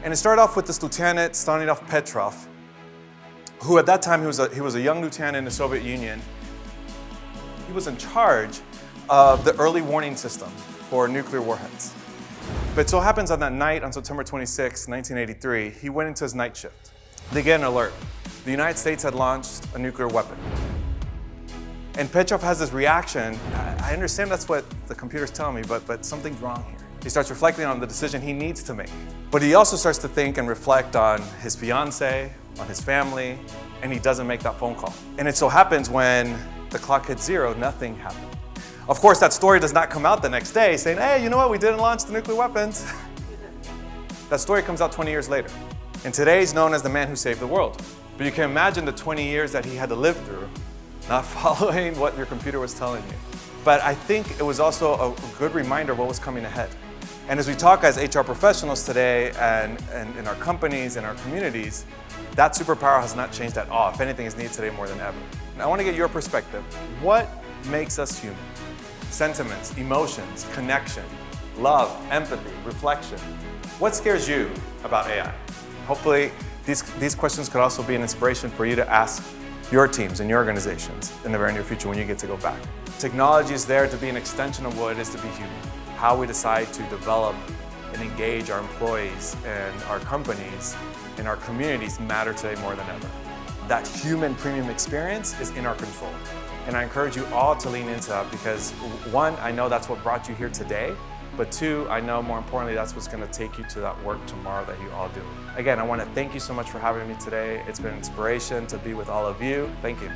And it started off with this lieutenant, Stanislav Petrov, who at that time, he was a young lieutenant in the Soviet Union. He was in charge of the early warning system for nuclear warheads. But it so happens on that night, on September 26, 1983, he went into his night shift. They get an alert. The United States had launched a nuclear weapon. And Petrov has this reaction. I understand that's what the computer's telling me, but something's wrong here. He starts reflecting on the decision he needs to make. But he also starts to think and reflect on his fiancée, on his family, and he doesn't make that phone call. And it so happens when the clock hits 0, nothing happened. Of course, that story does not come out the next day saying, hey, you know what, we didn't launch the nuclear weapons. That story comes out 20 years later. And today he's known as the man who saved the world. But you can imagine the 20 years that he had to live through, not following what your computer was telling you. But I think it was also a good reminder of what was coming ahead. And as we talk as HR professionals today and in our companies, in our communities, that superpower has not changed at all. If anything, is needed today more than ever. And I want to get your perspective. What makes us human? Sentiments, emotions, connection, love, empathy, reflection. What scares you about AI? Hopefully, these questions could also be an inspiration for you to ask your teams and your organizations in the very near future when you get to go back. Technology is there to be an extension of what it is to be human. How we decide to develop and engage our employees and our companies and our communities matter today more than ever. That human premium experience is in our control. And I encourage you all to lean into that because 1, I know that's what brought you here today, but 2, I know more importantly, that's what's going to take you to that work tomorrow that you all do. Again, I want to thank you so much for having me today. It's been an inspiration to be with all of you. Thank you.